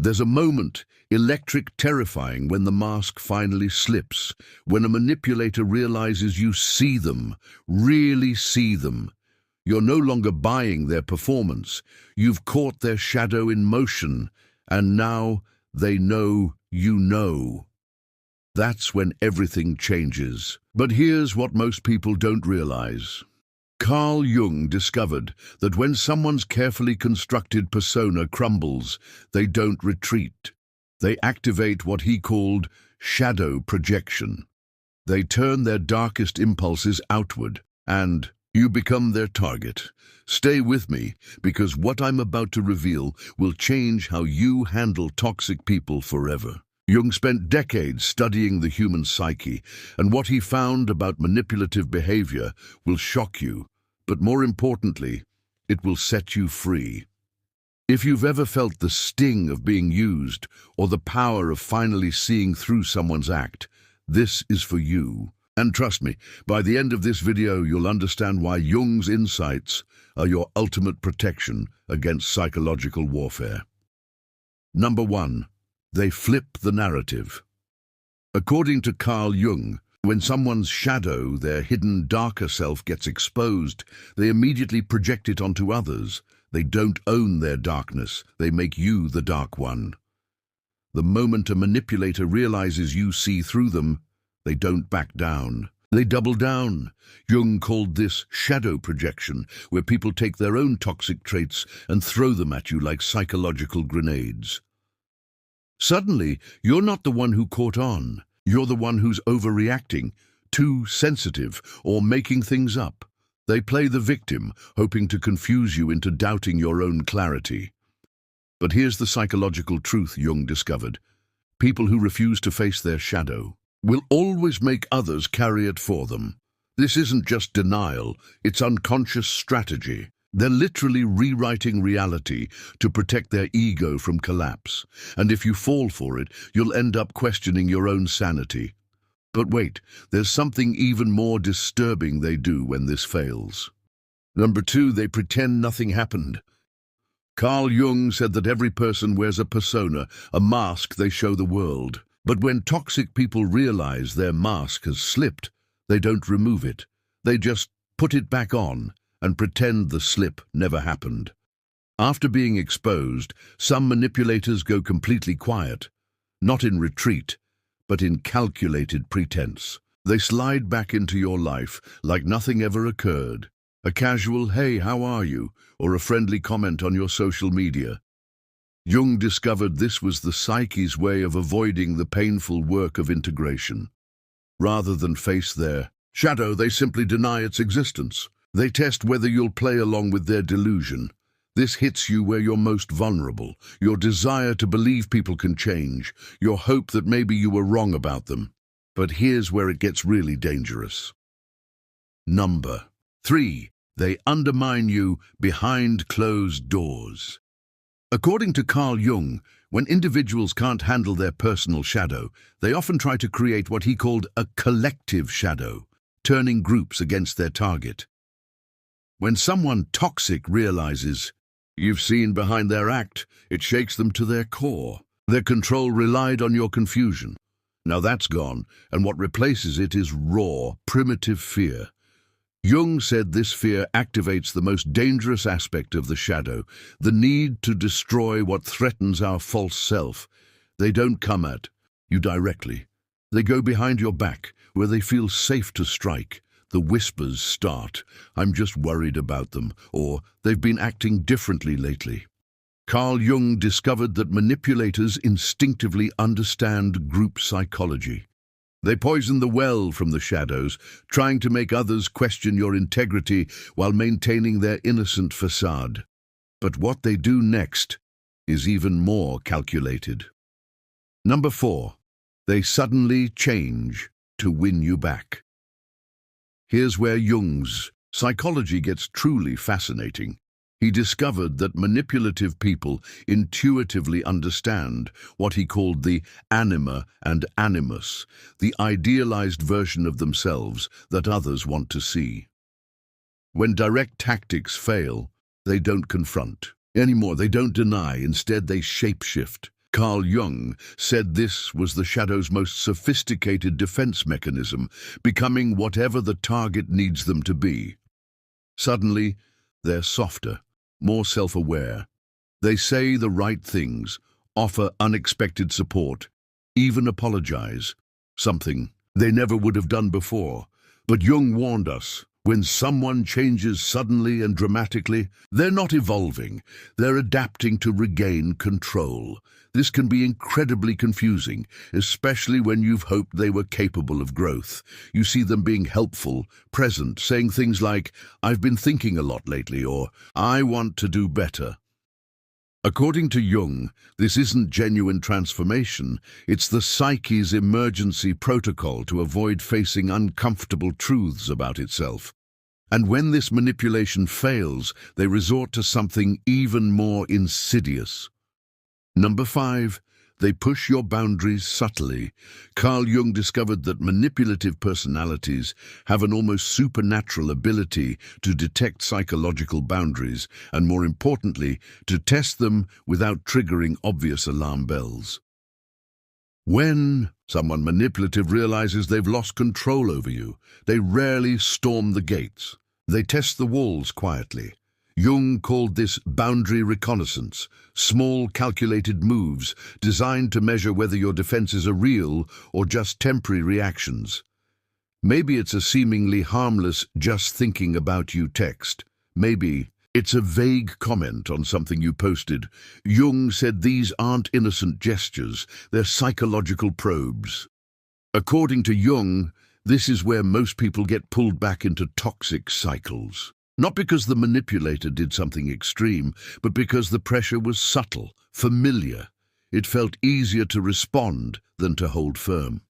There's a moment, electric, terrifying, when the mask finally slips, when a manipulator realizes you see them, really see them. You're no longer buying their performance. You've caught their shadow in motion, and now they know you know. That's when everything changes. But here's what most people don't realize. Carl Jung discovered that when someone's carefully constructed persona crumbles, they don't retreat. They activate what he called shadow projection. They turn their darkest impulses outward, and you become their target. Stay with me, because what I'm about to reveal will change how you handle toxic people forever. Jung spent decades studying the human psyche, and what he found about manipulative behavior will shock you. But more importantly, it will set you free. If you've ever felt the sting of being used or the power of finally seeing through someone's act, this is for you. And trust me, by the end of this video, you'll understand why Jung's insights are your ultimate protection against psychological warfare. Number 1. They flip the narrative. According to Carl Jung, when someone's shadow, their hidden darker self, gets exposed, they immediately project it onto others. They don't own their darkness, they make you the dark one. The moment a manipulator realizes you see through them, they don't back down. They double down. Jung called this shadow projection, where people take their own toxic traits and throw them at you like psychological grenades. Suddenly, you're not the one who caught on. You're the one who's overreacting, too sensitive, or making things up. They play the victim, hoping to confuse you into doubting your own clarity. But here's the psychological truth Jung discovered. People who refuse to face their shadow will always make others carry it for them. This isn't just denial, it's unconscious strategy. They're literally rewriting reality to protect their ego from collapse. And if you fall for it, you'll end up questioning your own sanity. But wait, there's something even more disturbing they do when this fails. Number 2, they pretend nothing happened. Carl Jung said that every person wears a persona, a mask they show the world. But when toxic people realize their mask has slipped, they don't remove it. They just put it back on and pretend the slip never happened. After being exposed, some manipulators go completely quiet, not in retreat, but in calculated pretense. They slide back into your life like nothing ever occurred. A casual, "Hey, how are you?" or a friendly comment on your social media. Jung discovered this was the psyche's way of avoiding the painful work of integration. Rather than face their shadow, they simply deny its existence. They test whether you'll play along with their delusion. This hits you where you're most vulnerable, your desire to believe people can change, your hope that maybe you were wrong about them. But here's where it gets really dangerous. Number 3. They undermine you behind closed doors. According to Carl Jung, when individuals can't handle their personal shadow, they often try to create what he called a collective shadow, turning groups against their target. When someone toxic realizes you've seen behind their act, it shakes them to their core. Their control relied on your confusion. Now that's gone, and what replaces it is raw, primitive fear. Jung said this fear activates the most dangerous aspect of the shadow, the need to destroy what threatens our false self. They don't come at you directly. They go behind your back, where they feel safe to strike. The whispers start, "I'm just worried about them," or "They've been acting differently lately." Carl Jung discovered that manipulators instinctively understand group psychology. They poison the well from the shadows, trying to make others question your integrity while maintaining their innocent facade. But what they do next is even more calculated. Number 4. They suddenly change to win you back. Here's where Jung's psychology gets truly fascinating. He discovered that manipulative people intuitively understand what he called the anima and animus, the idealized version of themselves that others want to see. When direct tactics fail, they don't confront anymore, they don't deny, instead they shapeshift. Carl Jung said this was the shadow's most sophisticated defense mechanism, becoming whatever the target needs them to be. Suddenly, they're softer, more self-aware. They say the right things, offer unexpected support, even apologize, something they never would have done before. But Jung warned us, when someone changes suddenly and dramatically, they're not evolving, they're adapting to regain control. This can be incredibly confusing, especially when you've hoped they were capable of growth. You see them being helpful, present, saying things like, "I've been thinking a lot lately," or "I want to do better." According to Jung, this isn't genuine transformation, it's the psyche's emergency protocol to avoid facing uncomfortable truths about itself. And when this manipulation fails, they resort to something even more insidious. Number 5. They push your boundaries subtly. Carl Jung discovered that manipulative personalities have an almost supernatural ability to detect psychological boundaries and, more importantly, to test them without triggering obvious alarm bells. When someone manipulative realizes they've lost control over you, they rarely storm the gates. They test the walls quietly. Jung called this boundary reconnaissance, small calculated moves designed to measure whether your defenses are real or just temporary reactions. Maybe it's a seemingly harmless "just thinking about you" text. Maybe it's a vague comment on something you posted. Jung said these aren't innocent gestures, they're psychological probes. According to Jung, this is where most people get pulled back into toxic cycles. Not because the manipulator did something extreme, but because the pressure was subtle, familiar. It felt easier to respond than to hold firm.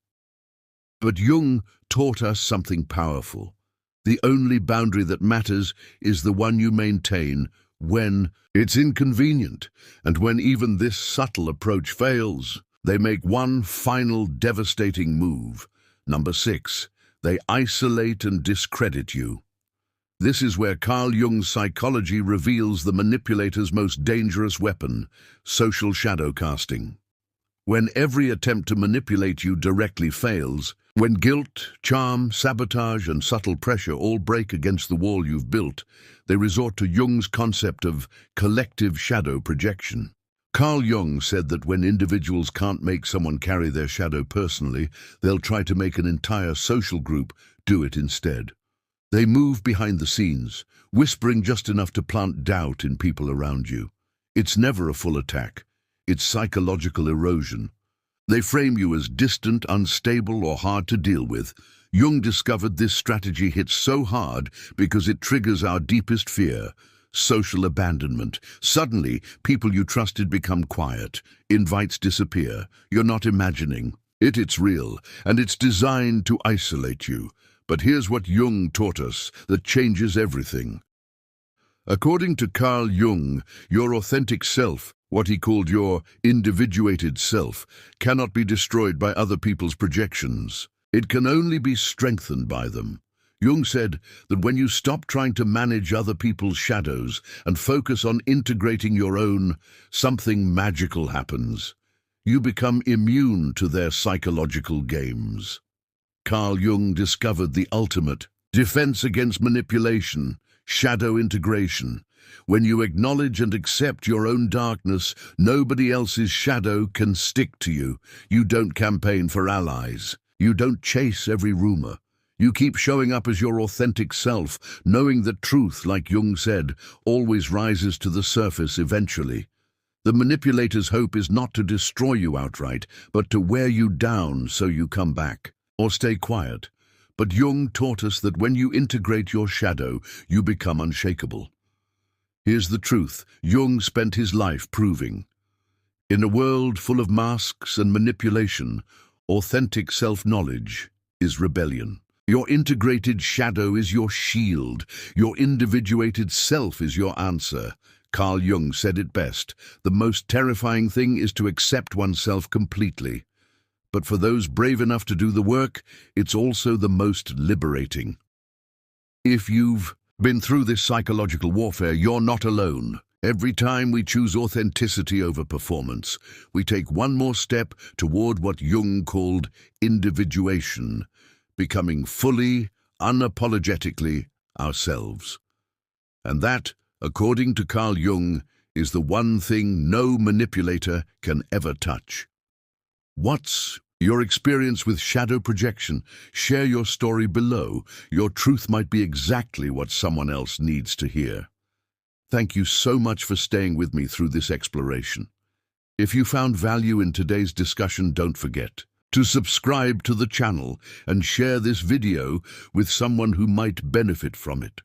But Jung taught us something powerful. The only boundary that matters is the one you maintain when it's inconvenient, and when even this subtle approach fails. They make one final devastating move. Number 6. They isolate and discredit you. This is where Carl Jung's psychology reveals the manipulator's most dangerous weapon, social shadow casting. When every attempt to manipulate you directly fails, when guilt, charm, sabotage, and subtle pressure all break against the wall you've built, they resort to Jung's concept of collective shadow projection. Carl Jung said that when individuals can't make someone carry their shadow personally, they'll try to make an entire social group do it instead. They move behind the scenes, whispering just enough to plant doubt in people around you. It's never a full attack. It's psychological erosion. They frame you as distant, unstable, or hard to deal with. Jung discovered this strategy hits so hard because it triggers our deepest fear, social abandonment. Suddenly, people you trusted become quiet. Invites disappear. You're not imagining. It's real, and it's designed to isolate you. But here's what Jung taught us that changes everything. According to Carl Jung, your authentic self, what he called your individuated self, cannot be destroyed by other people's projections. It can only be strengthened by them. Jung said that when you stop trying to manage other people's shadows and focus on integrating your own, something magical happens. You become immune to their psychological games. Carl Jung discovered the ultimate defense against manipulation, shadow integration. When you acknowledge and accept your own darkness, nobody else's shadow can stick to you. You don't campaign for allies. You don't chase every rumor. You keep showing up as your authentic self, knowing that truth, like Jung said, always rises to the surface eventually. The manipulator's hope is not to destroy you outright, but to wear you down so you come back. Or stay quiet. But Jung taught us that when you integrate your shadow, you become unshakable. Here's the truth Jung spent his life proving. In a world full of masks and manipulation, authentic self-knowledge is rebellion. Your integrated shadow is your shield. Your individuated self is your answer. Carl Jung said it best. The most terrifying thing is to accept oneself completely. But for those brave enough to do the work, it's also the most liberating. If you've been through this psychological warfare, you're not alone. Every time we choose authenticity over performance, we take one more step toward what Jung called individuation, becoming fully, unapologetically ourselves. And that, according to Carl Jung, is the one thing no manipulator can ever touch. What's your experience with shadow projection? Share your story below. Your truth might be exactly what someone else needs to hear. Thank you so much for staying with me through this exploration. If you found value in today's discussion, don't forget to subscribe to the channel and share this video with someone who might benefit from it.